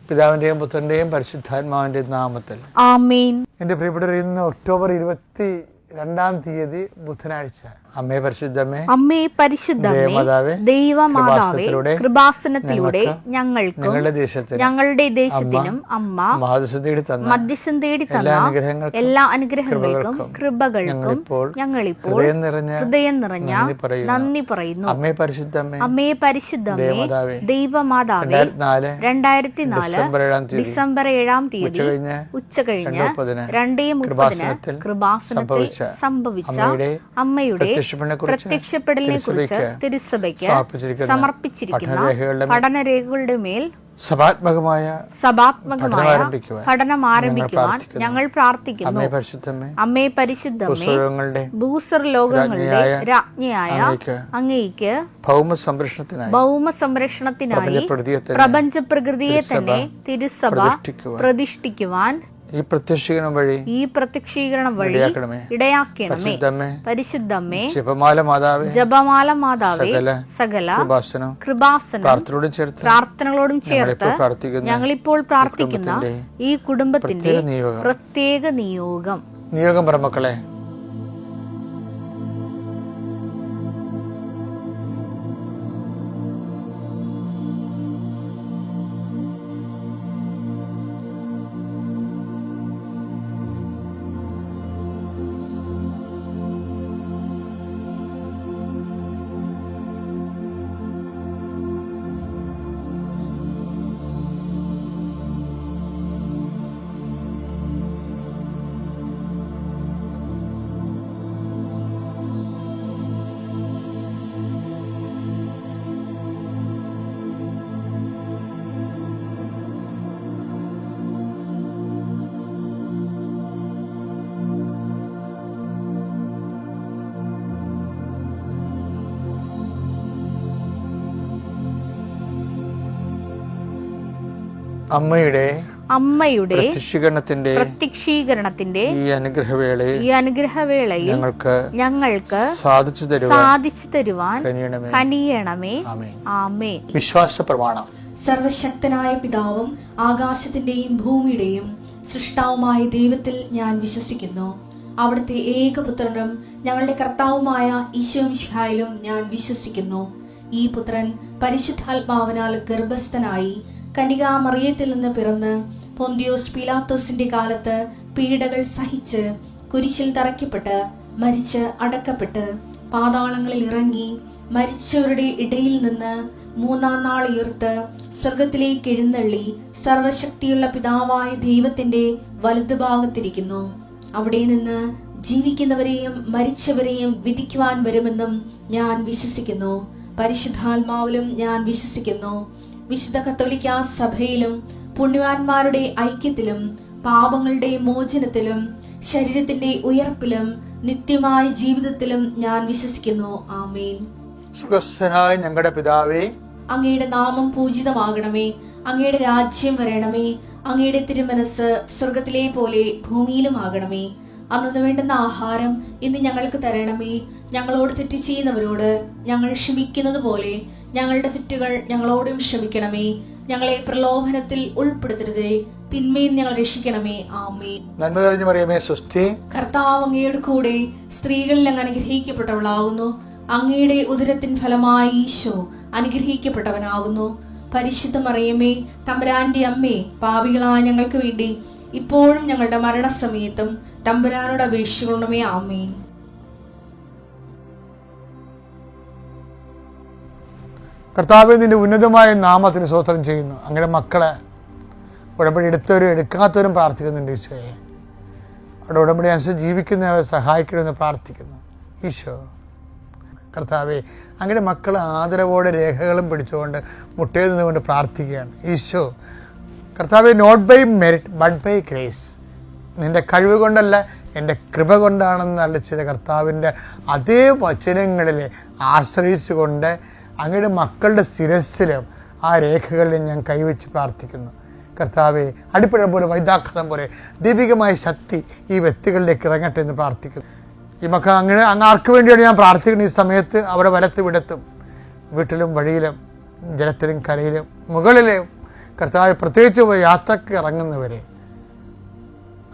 പിതാവിൻ്റെയും പുത്രൻ്റെയും പരിശുദ്ധാത്മാവിൻ്റെയും നാമത്തിൽ ആമേൻ. എൻ്റെ പ്രിയപ്പെട്ടവർ, ഇന്ന് ഒക്ടോബർ 22 ബുധനാഴ്ച. അമ്മേ പരിശുദ്ധമേ, അമ്മേ പരിശുദ്ധമേ, ദൈവമാതാവേ, കൃപാസനത്തിലൂടെ ഞങ്ങൾക്കും ഞങ്ങളുടെ ദേശത്തിനും അമ്മ മധ്യസ്ഥം തേടി തന്ന എല്ലാ അനുഗ്രഹങ്ങൾക്കും കൃപകൾക്കും ഞങ്ങളിപ്പോൾ ഹൃദയം നിറഞ്ഞ നന്ദി പറയുന്നു. അമ്മേ പരിശുദ്ധമേ, അമ്മേ പരിശുദ്ധമേ, ദൈവമാതാവേ, 2004 ഡിസംബർ 7 ഉച്ചകഴിഞ്ഞ് 2:30 കൃപാസനത്തിൽ സംഭവിച്ച അമ്മയുടെ പ്രത്യക്ഷപ്പെടലിനെ കുറിച്ച് തിരുസഭയ്ക്ക് സമർപ്പിച്ചിരിക്കുന്ന പഠനരേഖകളുടെ മേൽ സഭാത്മകമായ പഠനം ആരംഭിക്കുവാൻ ഞങ്ങൾ പ്രാർത്ഥിക്കുന്നു. അമ്മേ പരിശുദ്ധമേ, ഭൂസ്വർലോകങ്ങളുടെ രാജ്ഞിയായ അങ്ങേയ്ക്ക് ഭൗമ സംരക്ഷണത്തിനായി പ്രപഞ്ച പ്രകൃതിയെ തന്നെ തിരുസഭ പ്രതിഷ്ഠിക്കുവാൻ ഈ പ്രത്യക്ഷീകരണം വഴി ഇടയാക്കണമേ. പരിശുദ്ധമേ, ജപമാല മാതാവേ, സകല കൃപാസനം പ്രാർത്ഥനകളോടും ചേർത്ത് ഞങ്ങളിപ്പോൾ പ്രാർത്ഥിക്കുന്ന ഈ കുടുംബത്തിന്റെ പ്രത്യേക നിയോഗം പറമക്കളെ. അമ്മയുടെ പ്രത്യക്ഷീകരണത്തിന്റെ ഈ അനുഗ്രഹവേളയിൽ ഞങ്ങൾക്ക് സാധിച്ചു തരുവാൻ കനിയണമേ. ആമേൻ. വിശ്വാസ പ്രമാണം. സർവശക്തനായ പിതാവും ആകാശത്തിന്റെയും ഭൂമിയുടെയും സൃഷ്ടാവുമായ ദൈവത്തിൽ ഞാൻ വിശ്വസിക്കുന്നു. അവിടുത്തെ ഏകപുത്രനും ഞങ്ങളുടെ കർത്താവുമായ ഈശോമിശിഹായിലും ഞാൻ വിശ്വസിക്കുന്നു. ഈ പുത്രൻ പരിശുദ്ധാത്മാവിനാൽ ഗർഭസ്ഥനായി കന്യകാമറിയത്തിൽ നിന്ന് പിറന്ന് പൊന്തിയോസ് പീലാത്തോസിന്റെ കാലത്ത് പീഡകൾ സഹിച്ച് കുരിശിൽ തറയ്ക്കപ്പെട്ട് മരിച്ച് അടക്കപ്പെട്ട് പാതാളങ്ങളിൽ ഇറങ്ങി മരിച്ചവരുടെ ഇടയിൽ നിന്ന് 3-ാം നാൾ ഉയർത്ത് സ്വർഗത്തിലേക്ക് എഴുന്നള്ളി സർവശക്തിയുള്ള പിതാവായ ദൈവത്തിന്റെ വലതുഭാഗത്തിരിക്കുന്നു. അവിടെ നിന്ന് ജീവിക്കുന്നവരെയും മരിച്ചവരെയും വിധിക്കുവാൻ വരുമെന്നും ഞാൻ വിശ്വസിക്കുന്നു. പരിശുദ്ധാത്മാവിലും ഞാൻ വിശ്വസിക്കുന്നു. വിശുദ്ധ കത്തോലിക്കാ സഭയിലും പുണ്യവാന്മാരുടെ ഐക്യത്തിലും പാപങ്ങളുടെ മോചനത്തിലും ശരീരത്തിന്റെ ഉയർപ്പിലും നിത്യമായ ജീവിതത്തിലും ഞാൻ വിശ്വസിക്കുന്നു. ആമേൻ. സ്വർഗ്ഗസ്ഥനായ ഞങ്ങളുടെ പിതാവേ, അങ്ങയുടെ നാമം പൂജിതമാകണമേ. അങ്ങയുടെ രാജ്യം വരണമേ. അങ്ങയുടെ തിരുമനസ് സ്വർഗത്തിലെ പോലെ ഭൂമിയിലും ആകണമേ. അന്നു വേണ്ടുന്ന ആഹാരം ഇന്ന് ഞങ്ങൾക്ക് തരണമേ. ഞങ്ങളോട് തെറ്റ് ചെയ്യുന്നവരോട് ഞങ്ങൾ ക്ഷമിക്കുന്നത് പോലെ ഞങ്ങളുടെ തെറ്റുകൾ ഞങ്ങളോടും ക്ഷമിക്കണമേ. ഞങ്ങളെ പ്രലോഭനത്തിൽ ഉൾപ്പെടുത്തരുതേ, തിന്മയിൽ ഞങ്ങൾ രക്ഷിക്കണമേ. ആമേൻ. നന്മ നിറഞ്ഞ മറിയമേ, സ്വസ്തി. കർത്താവ് അങ്ങയുടെ കൂടെ സ്ത്രീകളിൽ അങ്ങ് അനുഗ്രഹിക്കപ്പെട്ടവളാകുന്നു. അങ്ങയുടെ ഉദരത്തിൻ ഫലമായി ഈശോ അനുഗ്രഹിക്കപ്പെട്ടവനാകുന്നു. പരിശുദ്ധ മറിയമേ, തമ്പുരാന്റെ അമ്മേ, പാപികളായ ഞങ്ങൾക്ക് വേണ്ടി ഇപ്പോഴും ഞങ്ങളുടെ മരണസമയത്തും തമ്പുരാനോട് അപേക്ഷിക്കണമേ. ആമേൻ. കർത്താവേ, നിന്റെ ഉന്നതമായ നാമത്തിന് സ്തോത്രം ചെയ്യുന്നു. അങ്ങനെ മക്കളെ ഉടമ്പടി എടുത്തവരും എടുക്കാത്തവരും പ്രാർത്ഥിക്കുന്നുണ്ട്. ഈശോയെ, അവിടെ ഉടമ്പടി അനുസരിച്ച് ജീവിക്കുന്നവരെ സഹായിക്കണമെന്ന് പ്രാർത്ഥിക്കുന്നു. ഈശോ കർത്താവേ, അങ്ങനെ മക്കൾ ആദരവോടെ രേഖകളും പിടിച്ചുകൊണ്ട് മുട്ടയിൽ നിന്നുകൊണ്ട് പ്രാർത്ഥിക്കുകയാണ്. ഈശോ കർത്താവേ, not by merit but by grace, നിന്റെ കഴിവ് കൊണ്ടല്ല എൻ്റെ കൃപ കൊണ്ടാണെന്ന് അരുളിച്ചത് കർത്താവിൻ്റെ അതേ വചനങ്ങളിൽ ആശ്രയിച്ചുകൊണ്ട് അങ്ങയുടെ മക്കളുടെ ശിരസ്സിലും ആ രേഖകളിലും ഞാൻ കൈവച്ച് പ്രാർത്ഥിക്കുന്നു. കർത്താവെ, അടിപ്പഴ പോലെ വൈദാഘാതം പോലെ ദീപികമായ ശക്തി ഈ വ്യക്തികളിലേക്ക് ഇറങ്ങട്ടെ എന്ന് പ്രാർത്ഥിക്കുന്നു. ഈ മക്കൾ അങ്ങനെ ആർക്ക് വേണ്ടിയാണ് ഞാൻ പ്രാർത്ഥിക്കുന്നത്? ഈ സമയത്ത് അവരെ വലത്ത് വിടത്തും വീട്ടിലും വഴിയിലും ജലത്തിലും കരയിലും മുകളിലും കർത്താവ് പ്രത്യേകിച്ച് യാത്രക്ക് ഇറങ്ങുന്നവരെ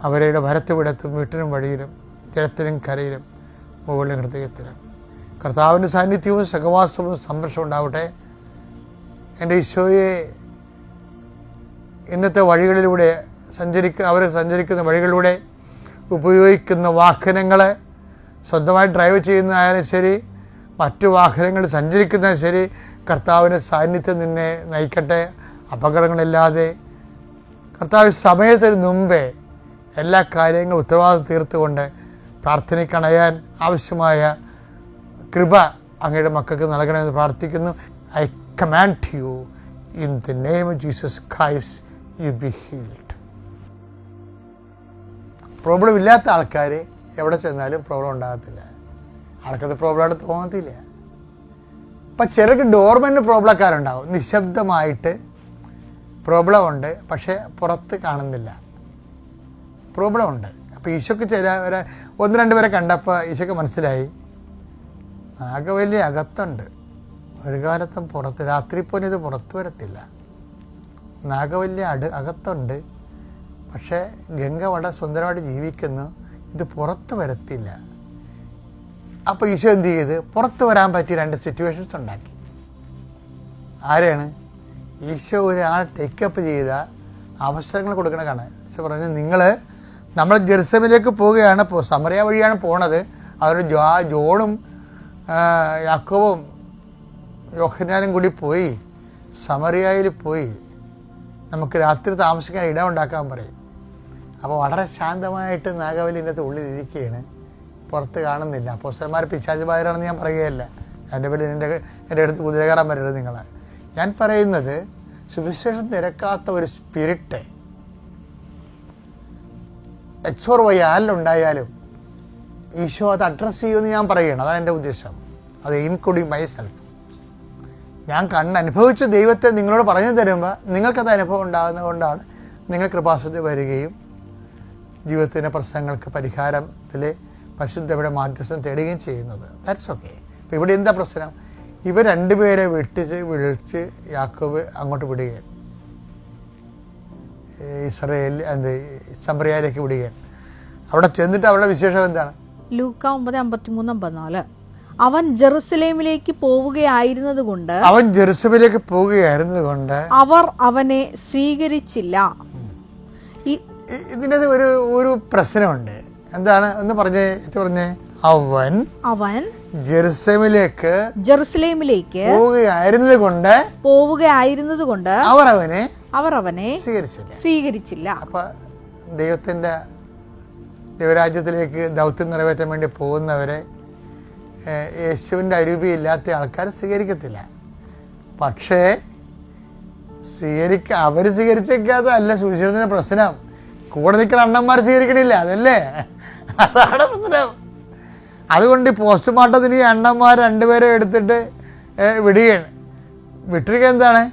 അവരുടെ വരത്തുവിടത്തും വീട്ടിനും വഴിയിലും ജലത്തിനും കരയിലും മുകളിലും ഹൃദയത്തിലും കർത്താവിൻ്റെ സാന്നിധ്യവും സഹവാസവും സംരക്ഷണം ഉണ്ടാവട്ടെ. എൻ്റെ ഈശോയെ, ഇന്നത്തെ വഴികളിലൂടെ അവർ സഞ്ചരിക്കുന്ന വഴികളിലൂടെ ഉപയോഗിക്കുന്ന വാഹനങ്ങൾ, സ്വന്തമായി ഡ്രൈവ് ചെയ്യുന്നതായാലും ശരി, മറ്റു വാഹനങ്ങൾ സഞ്ചരിക്കുന്നതായാലും ശരി, കർത്താവിൻ്റെ സാന്നിധ്യം നിന്നെ നയിക്കട്ടെ. അപകടങ്ങളില്ലാതെ കർത്താവ് സമയത്തിന് മുമ്പേ എല്ലാ കാര്യങ്ങളും ഉത്തരവാദിത്വം തീർത്തുകൊണ്ട് പ്രാർത്ഥനയ്ക്കണയാൻ ആവശ്യമായ കൃപ അങ്ങയുടെ മക്കൾക്ക് നൽകണമെന്ന് പ്രാർത്ഥിക്കുന്നു. I command you in the name of Jesus Christ, you be healed. Problem ഇല്ലാത്ത ആൾക്കാർ എവിടെ ചെന്നാലും പ്രോബ്ലം ഉണ്ടാകത്തില്ല. ആൾക്കത് പ്രോബ്ലമായിട്ട് തോന്നത്തില്ല. അപ്പം ചിലർക്ക് ഡോർമെൻ്റ് പ്രോബ്ലക്കാരുണ്ടാവും. നിശബ്ദമായിട്ട് പ്രോബ്ലം ഉണ്ട്, പക്ഷേ പുറത്ത് കാണുന്നില്ല. പ്രോബ്ലം ഉണ്ട്. അപ്പോൾ ഈശോക്ക് ചിലവരെ 1-2 പേരെ കണ്ടപ്പോൾ ഈശോക്ക് മനസ്സിലായി, നാഗവല്ലി അകത്തുണ്ട്, ഒരു കാലത്തും പുറത്ത്, രാത്രി പോലും ഇത് പുറത്ത് വരത്തില്ല. നാഗവല്ലി അകത്തുണ്ട്, പക്ഷേ ഗംഗ വളരെ സുന്ദരമായിട്ട് ജീവിക്കുന്നു, ഇത് പുറത്ത് വരത്തില്ല. അപ്പോൾ ഈശോ എന്ത് ചെയ്ത് പുറത്ത് വരാൻ പറ്റിയ 2 സിറ്റുവേഷൻസ് ഉണ്ടാക്കി. ആരെയാണ്? ഈശോ ഒരാൾ ടേക്കപ്പ് ചെയ്ത അവസരങ്ങൾ കൊടുക്കണ കാണാൻ. ഈശോ പറഞ്ഞു, നമ്മൾ ജെറുസലേമിലേക്ക് പോവുകയാണ്, സമറിയ വഴിയാണ് പോണത്. അവർ ജോണും യാക്കോബും യോഹന്നാനും കൂടി പോയി സമറിയയിൽ പോയി നമുക്ക് രാത്രി താമസിക്കാൻ ഇടം ഉണ്ടാക്കാൻ പറയും. അപ്പോൾ വളരെ ശാന്തമായിട്ട് നാഗവല്ലിൻ്റെ ഉള്ളിലിരിക്കുകയാണ്, പുറത്ത് കാണുന്നില്ല. അപ്പോസ്തലന്മാർ പിശാചുബാധരാണെന്ന് ഞാൻ പറയുകയല്ല. എൻ്റെ പേര് എൻ്റെ അടുത്ത് കുതിര കയറാൻ വരരുത് നിങ്ങൾ. ഞാൻ പറയുന്നത് സുവിശേഷം നിരക്കാത്ത ഒരു സ്പിരിറ്റ് എക്സോർ വഴി ആരിലുണ്ടായാലും ഈശോ അത് അഡ്രസ്സ് ചെയ്യുമെന്ന് ഞാൻ പറയുകയാണ്. അതാണ് എൻ്റെ ഉദ്ദേശം. അത് ഇൻക്ലൂഡിങ് മൈ സെൽഫ്. ഞാൻ കണ്ടനുഭവിച്ച ദൈവത്തെ നിങ്ങളോട് പറഞ്ഞു തരുമ്പോൾ നിങ്ങൾക്കത് അനുഭവം ഉണ്ടാകുന്നത് കൊണ്ടാണ് നിങ്ങൾ കൃപാസനത്തിൽ വരികയും ജീവിതത്തിൻ്റെ പ്രശ്നങ്ങൾക്ക് പരിഹാരത്തിൽ പരിശുദ്ധയുടെ മാധ്യസ്ഥം തേടുകയും ചെയ്യുന്നത്. That's okay. അപ്പോൾ ഇവിടെ എന്താ പ്രശ്നം? ഇവർ 2 പേരെ വിളിച്ച് യാക്കോബ് അങ്ങോട്ട് വിടുകയാണ്, സമറിയയിലേക്ക് വിടുകയാണ്. അവിടെ ചെന്നിട്ട് അവരുടെ വിശേഷം എന്താണ്? ലൂക്ക 9:53-54. അവൻ ജെറുസലേമിലേക്ക് പോവുകയായിരുന്നത് കൊണ്ട് അവർ അവനെ സ്വീകരിച്ചില്ല. ഇതിൻ്റെ ഒരു പ്രശ്നമുണ്ട്. എന്താണ് എന്ന് പറഞ്ഞേ? അവൻ ജെറുസലേമിലേക്ക് പോവുകയായിരുന്നത് കൊണ്ട് അവർ അവനെ സ്വീകരിച്ചില്ല. അപ്പൊ ദൈവരാജ്യത്തിലേക്ക് ദൗത്യം നിറവേറ്റാൻ വേണ്ടി പോകുന്നവരെ യേശുവിൻ്റെ അരൂപിയില്ലാത്ത ആൾക്കാർ സ്വീകരിക്കത്തില്ല. പക്ഷേ അവർ സ്വീകരിച്ചേക്കാതെ അല്ല സുവിശേഷത്തിൻ്റെ പ്രശ്നം. കൂടെ നിൽക്കുന്ന അണ്ണന്മാർ സ്വീകരിക്കണില്ല, അതാണ് പ്രശ്നം. അതുകൊണ്ട് പോസ്റ്റ്മോർട്ടത്തിന് ഈ അണ്ണന്മാർ 2 പേരെ എടുത്തിട്ട് വിടുകയാണ്. വിട്ടിരിക്കുക എന്താണ്?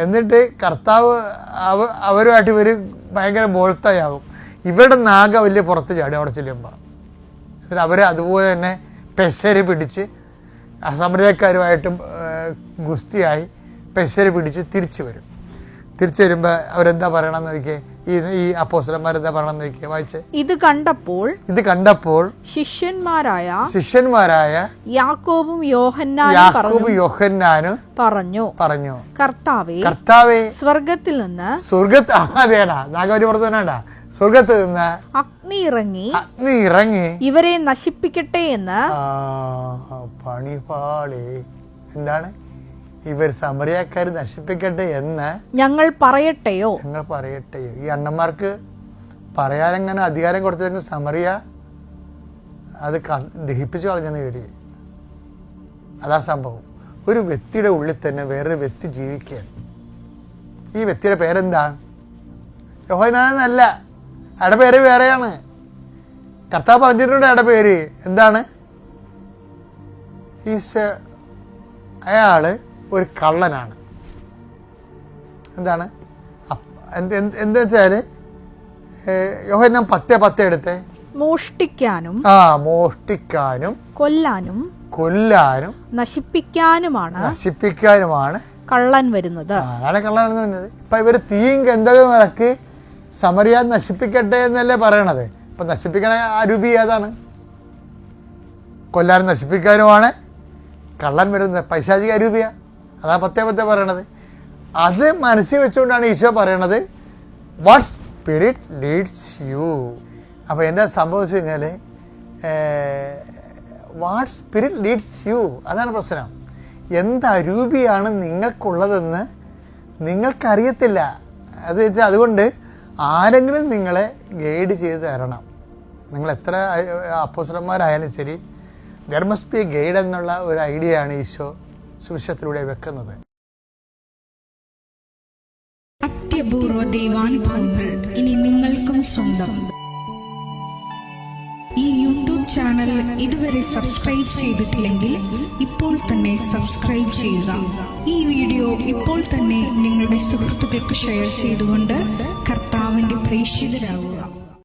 എന്നിട്ട് കർത്താവ് അവരുമായിട്ട് ഇവർ ഭയങ്കര ബോൾത്തായാകും. ഇവരുടെ നാഗവല്യ പുറത്ത് ചാടി അവിടെ ചെല്ലുമ്പോൾ. എന്നിട്ട് അവർ അതുപോലെ തന്നെ പെസര് പിടിച്ച് സമരക്കാരുമായിട്ടും ഗുസ്തിയായി പെസര് പിടിച്ച് തിരിച്ചു വരും. തിരിച്ചു വരുമ്പോൾ അവരെന്താ പറയണമെന്ന് നോക്കിയേ, ഈ അപ്പോസ്തലന്മാരെന്താ പറയണമെന്ന് നോക്കിയേ, വായിച്ചേ. ഇത് കണ്ടപ്പോൾ ശിഷ്യന്മാരായ യാക്കോബും യോഹന്നാനും പറഞ്ഞു കർത്താവേ സ്വർഗത്തിൽ നിന്ന് നാഗവലി പുറത്ത് തന്നെ സ്വർഗത്തിൽ നിന്ന് അഗ്നി ഇറങ്ങി ഇവരെ നശിപ്പിക്കട്ടെ എന്ന്. പണിപാളി എന്താണ്? ഇവർ സമറിയക്കാർ നശിപ്പിക്കട്ടെ എന്ന് ഞങ്ങൾ പറയട്ടെയോ? ഈ അണ്ണന്മാർക്ക് പറയാനെങ്ങനെ അധികാരം കൊടുത്തെങ്കിൽ സമറിയ അത് ദഹിപ്പിച്ചു കളഞ്ഞെന്ന് ഇവര്. അതാ സംഭവം. ഒരു വ്യക്തിയുടെ ഉള്ളിൽ തന്നെ വേറൊരു വ്യക്തി ജീവിക്കുകയാണ്. ഈ വ്യക്തിയുടെ പേരെന്താണ്? യോഹന്നാനല്ല, അയാളുടെ പേര് വേറെയാണ്. കർത്താവ് പറഞ്ഞിട്ടുണ്ട് അയാളുടെ പേര് എന്താണ്? അയാള് ഒരു കള്ളനാണ്. എന്താണ് എന്താ വെച്ചാല് യോഹന്നാൻ 10:10 എടുത്തേ. മോഷ്ടിക്കാനും കൊല്ലാനും നശിപ്പിക്കാനുമാണ് കള്ളൻ വരുന്നത്. അതാണ് കള്ളൻ വരുന്നത്. ഇപ്പം ഇവർ തീയും ഗന്ധകവും ഇറക്കി സമറിയ നശിപ്പിക്കട്ടെ എന്നല്ലേ പറയണത്. ഇപ്പം നശിപ്പിക്കണ അരൂപി ഏതാണ്? കൊല്ലാനും നശിപ്പിക്കാനുമാണ് കള്ളൻ വരുന്നത്. പൈശാചിക അരൂപിയ. അതാ പത്തേ പറയണത്. അത് മനസ്സിൽ വെച്ചുകൊണ്ടാണ് ഈശോ പറയണത് വാട്ട് സ്പിരിറ്റ് ലീഡ്സ് യു. അപ്പോൾ എന്താ സംഭവിച്ചു കഴിഞ്ഞാൽ വാട്ട് സ്പിരിറ്റ് ലീഡ്സ് യു, അതാണ് പ്രശ്നം. എന്ത് അരൂപിയാണ് നിങ്ങൾക്കുള്ളതെന്ന് നിങ്ങൾക്കറിയത്തില്ല. അത് വെച്ചാൽ അതുകൊണ്ട് ആരെങ്കിലും നിങ്ങളെ ഗൈഡ് ചെയ്ത് തരണം. നിങ്ങൾ എത്ര അപ്പോസ്തലന്മാരായാലും ശരി, ദെർ മസ്റ്റ് ബി ഗൈഡ് എന്നുള്ള ഒരു ഐഡിയ ആണ് ഈശോ സുവിശേഷത്തിലൂടെ വെക്കുന്നത്. അത്യപൂർവ ദൈവാനുഭവങ്ങൾ ഇനി നിങ്ങൾക്കും സ്വന്തം. ഈ യൂട്യൂബ് ചാനൽ ഇതുവരെ സബ്സ്ക്രൈബ് ചെയ്തിട്ടില്ലെങ്കിൽ ഇപ്പോൾ തന്നെ സബ്സ്ക്രൈബ് ചെയ്യുക. ഈ വീഡിയോ ഇപ്പോൾ തന്നെ നിങ്ങളുടെ സുഹൃത്തുക്കൾക്ക് ഷെയർ ചെയ്തുകൊണ്ട് കർത്താവിന്റെ പ്രേക്ഷിതരാകുക.